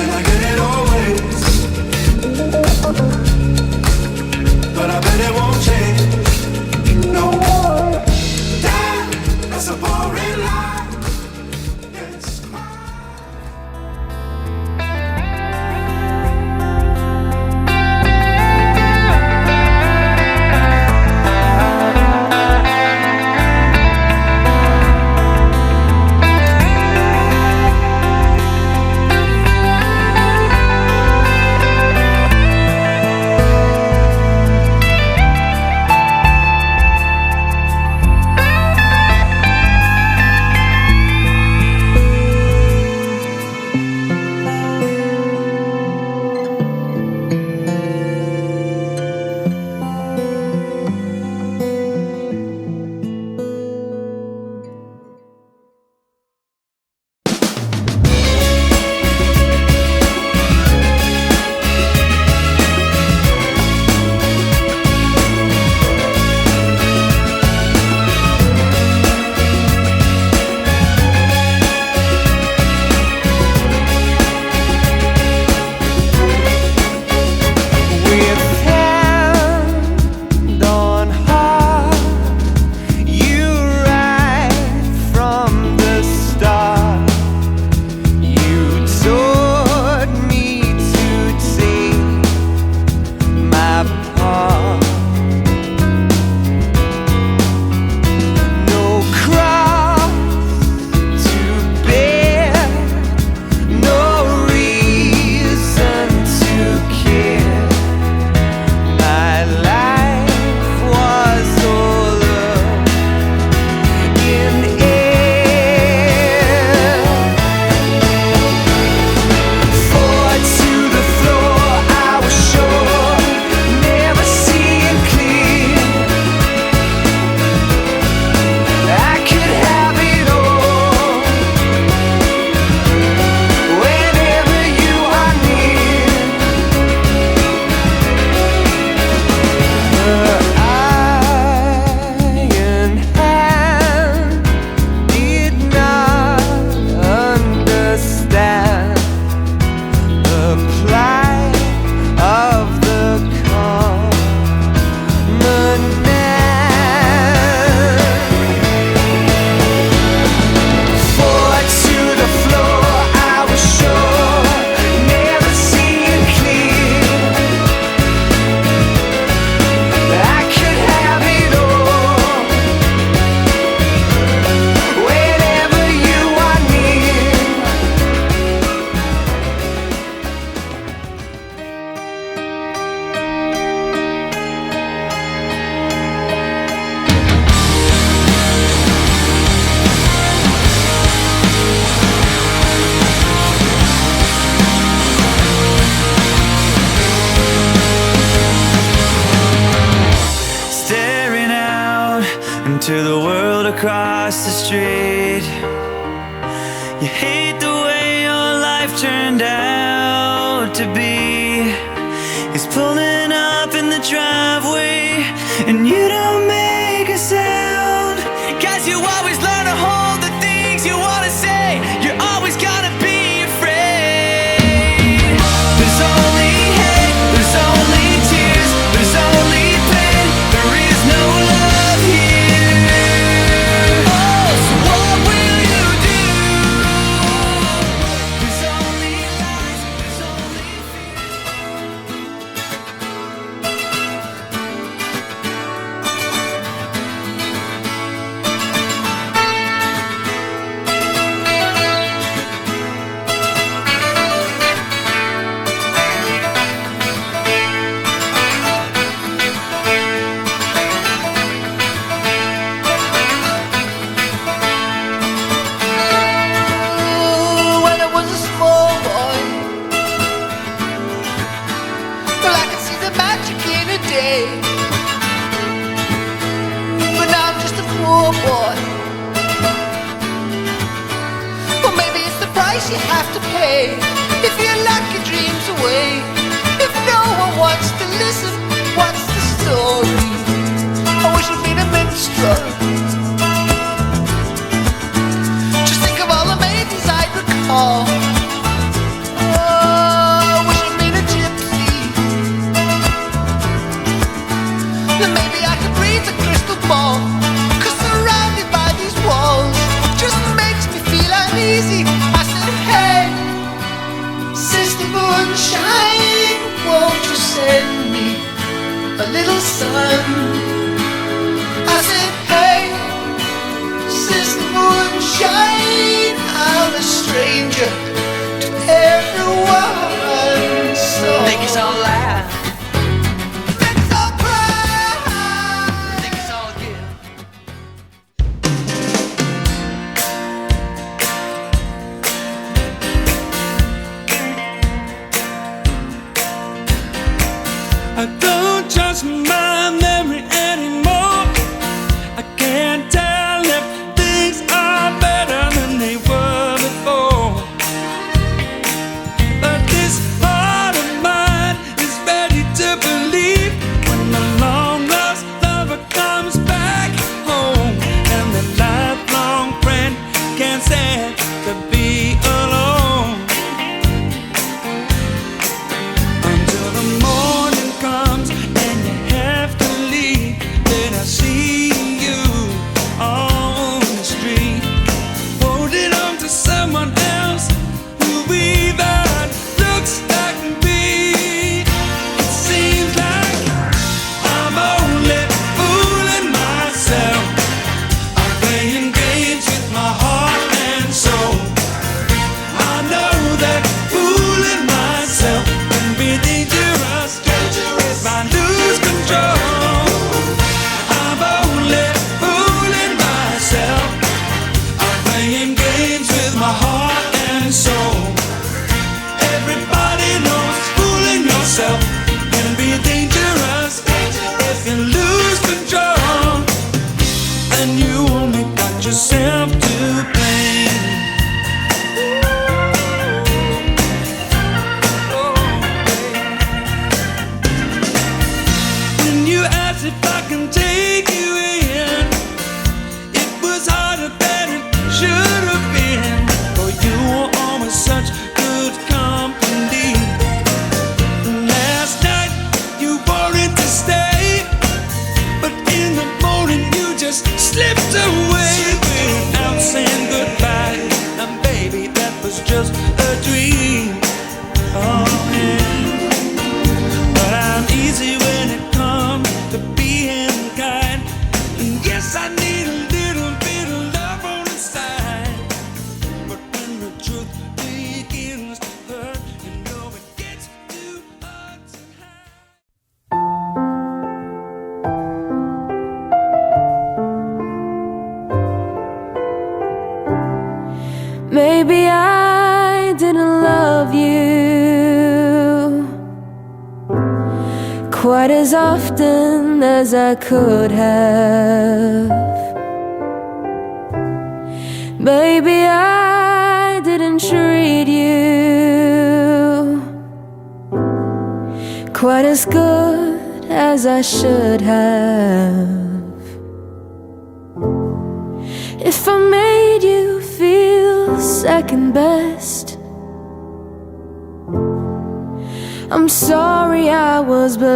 then I get it always. But I bet it won't change no more. Damn, that's a boring life. Yes. To the world across the street. You hate the way your life turned out to be. He's pulling up in the driveway and you don't make a sound. Guess you always learn to hold the things you wanna say. You're always gonna be afraid. There's only hate, there's only tears, there's only pain. There is no love here. sun. I said, hey, since the moonshine, I'm a stranger to everyone. So make us all laugh, make us all cry, make us all give. I don't trust my memory anymore. I can't tell if things are better than they were before. But this heart of mine is ready to believe when the long lost lover comes back home, and the lifelong friend can't stand to be alone. Until the morning comes and you have to leave, then I see you on the street, holding on to someone else who even looks like me. It seems like I'm only fooling myself. I'm playing games with my heart and soul. I know that fooling myself can be dangerous, if I lose control. I'm only fooling myself. I'm playing games with my heart and soul. Everybody knows fooling yourself can be dangerous, if you lose control. And you only got yourself to blame. When you asked if I can take you in, it was harder than it should have been, for you were always such good company. Last night you wanted to stay, but in the morning you just slipped away without saying goodbye. And baby, that was just a dream. Oh yeah. But I'm easy when it comes to being kind. And yes, I need a little bit of love on the side. But when the truth begins to hurt, you know it gets too hard to hide. Maybe I didn't love you quite as often as I could have. Maybe I didn't treat you quite as good as I should have. If I made you feel second best, I'm sorry I was blind.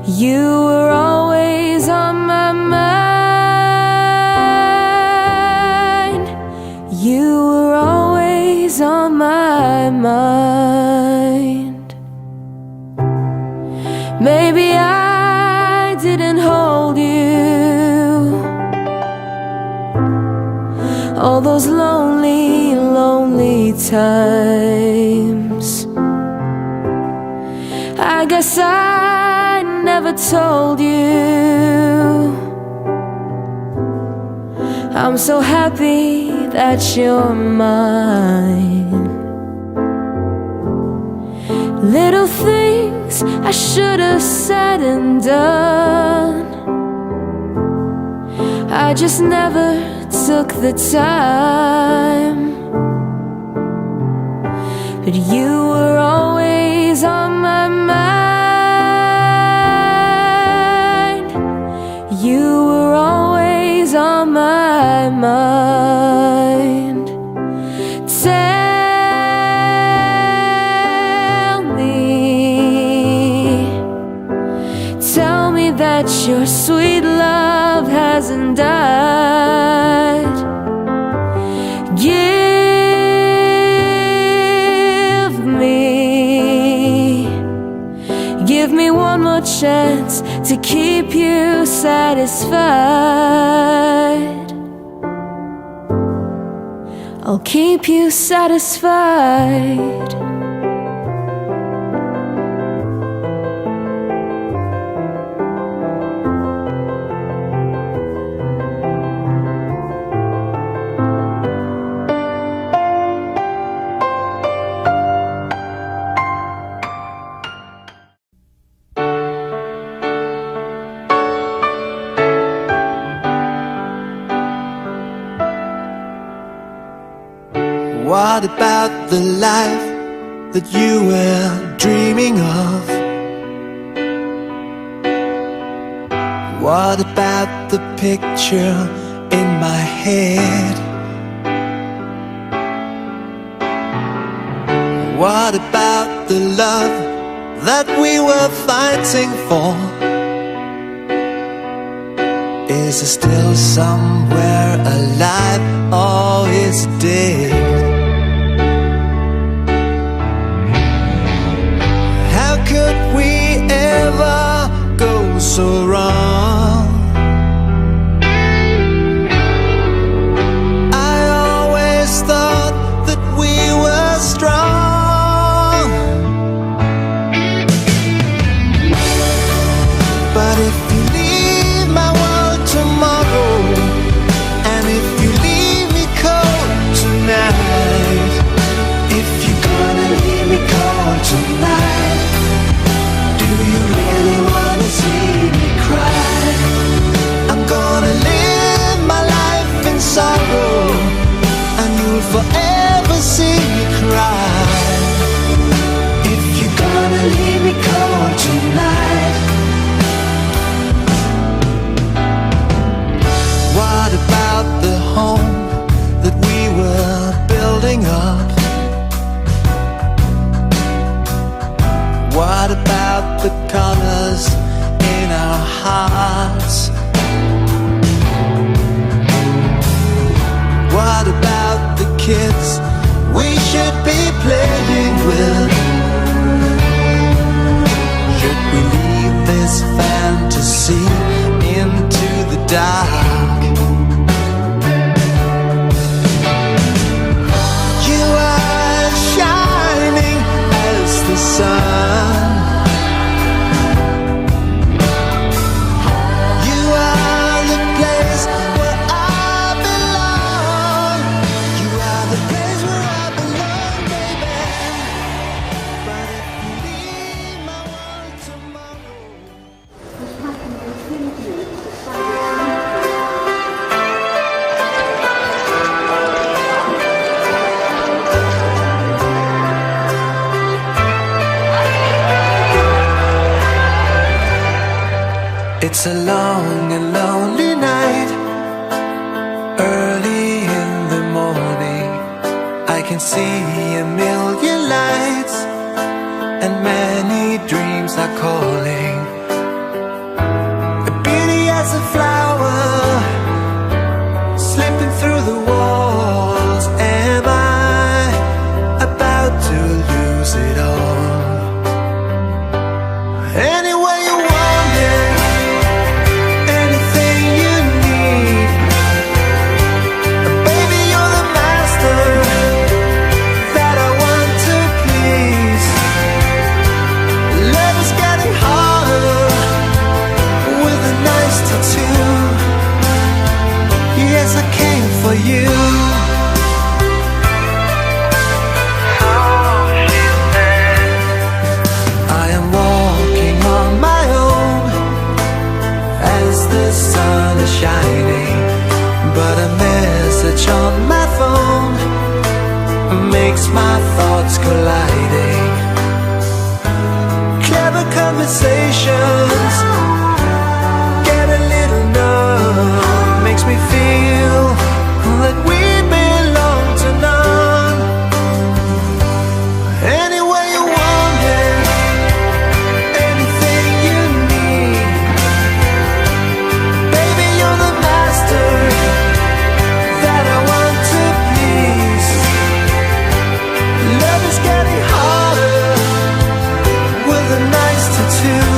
You were always on my mind. You were always on my mind. Maybe I didn't hold you all those lonely, lonely times. I guess I never told you I'm so happy that you're mine. Little things I should have said and done, I just never took the time. But you were always on my mind. You were always on my mind. Tell me that your sweet love hasn't died. Give me chance to keep you satisfied. I'll keep you satisfied. What about the life that you were dreaming of? What about the picture in my head? What about the love that we were fighting for? Is it still somewhere alive, or is it dead? Could we ever go so wrong? I always thought that we were strong. But if you leave my world tomorrow, and if you leave me cold tonight, if you're gonna leave me cold tonight, do you really wanna see me cry? I'm gonna live my life in sorrow, and you'll forever see me cry. If you're gonna leave me cold tonight. What about the home that we were building up? What about the colors in our hearts? What about the kids we should be playing with? Should we leave this fantasy into the dark? You are shining as the sun. It's a long and lonely night. Early in the morning, I can see a million lights, and many dreams are calling. A beauty as a flower, slipping through the walls. Am I about to lose it all? Anyway you want it, anything you need, baby you're the master that I want to please. Love is getting harder with a nice tattoo. Yes, I came for you. I am walking on my own as the sun is shining, but a message on my phone makes my thoughts colliding. Clever conversations get a little numb, makes me feel that we belong to none. Anyway you want it, anything you need, baby you're the master that I want to please. Love is getting harder with a nice tattoo.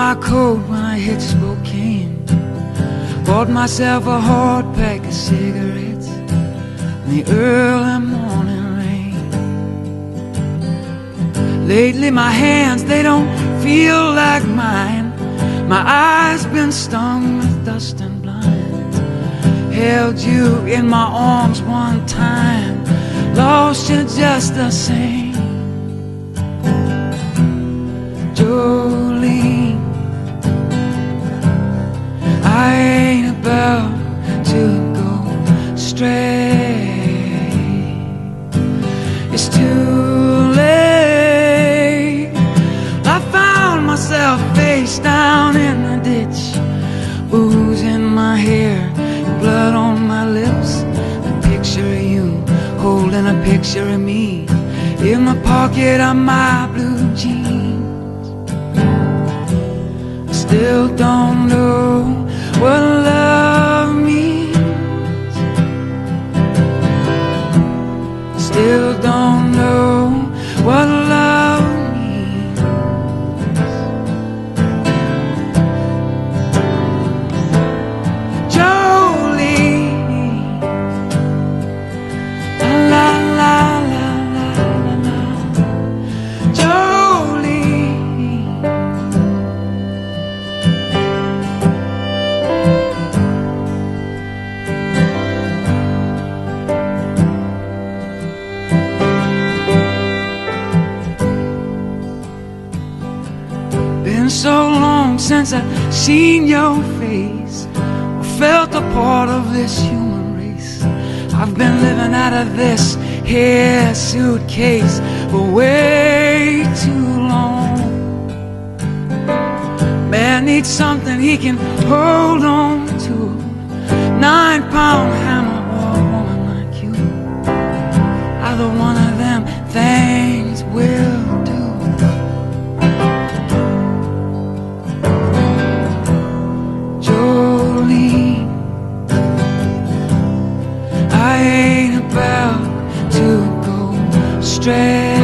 my coat when I hit Spokane. Bought myself a hard pack of cigarettes in the early morning rain. Lately my hands, they don't feel like mine. My eyes been stung with dust and blind. Held you in my arms one time, lost you just the same. Jolene, I ain't about to go stray. It's too late. I found myself face down in the ditch, booze in my hair, blood on my lips. A picture of you holding a picture of me in the pocket of my blue jeans. I still don't know what love means. Still don't know what love means. Jolene, la la la la la la. Jolene, been so long since I've seen your face, or felt a part of this human race. I've been living out of this here suitcase for way too long. Man needs something he can hold on to. 9-pound hammer or a woman like you, either one of them things will do. Jolene, I ain't about to go stray.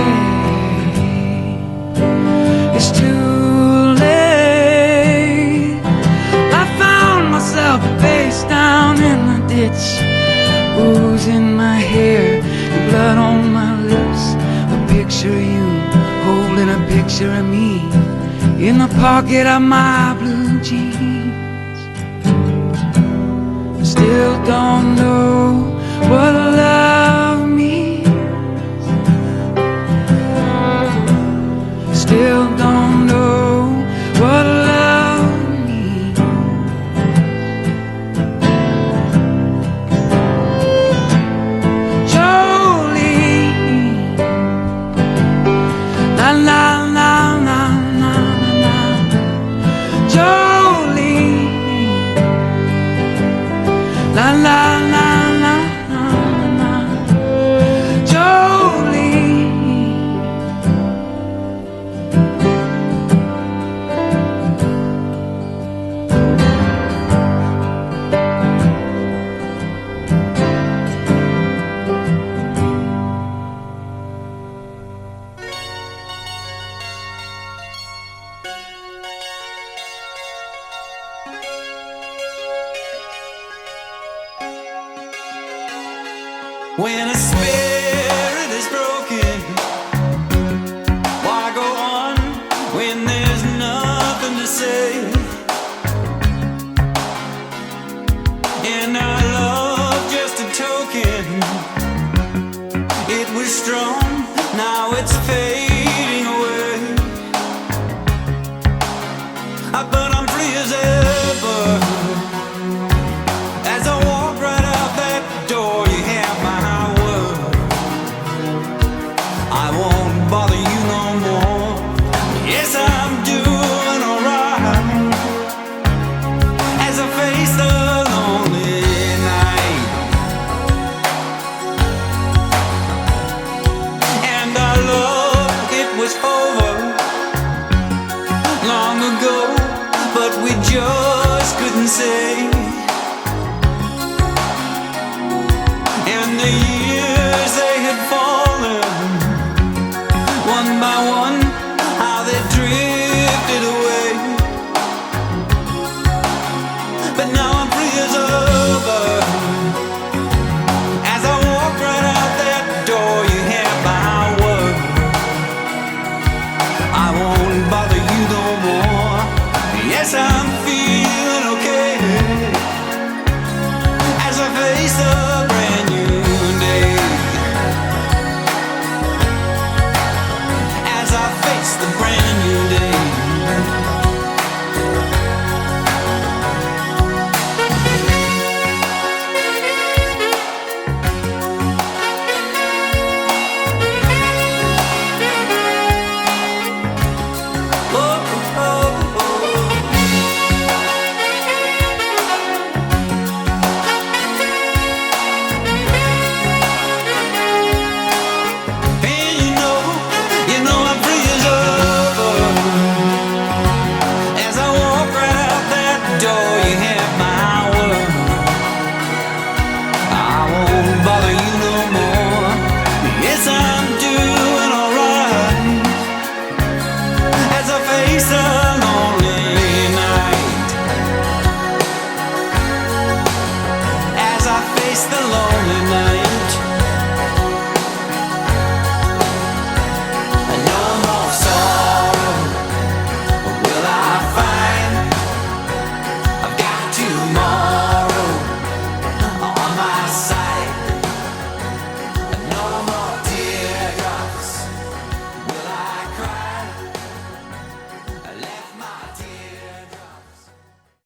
It's too late. I found myself face down in the ditch, booze in my hair, blood on my lips. A picture of you holding a picture of me in the pocket of my blue jeans. Still don't know what love means. Still don't know what love means. Jolene, la la la la la la. Jolene, la la la la la la. Jolene, When I spit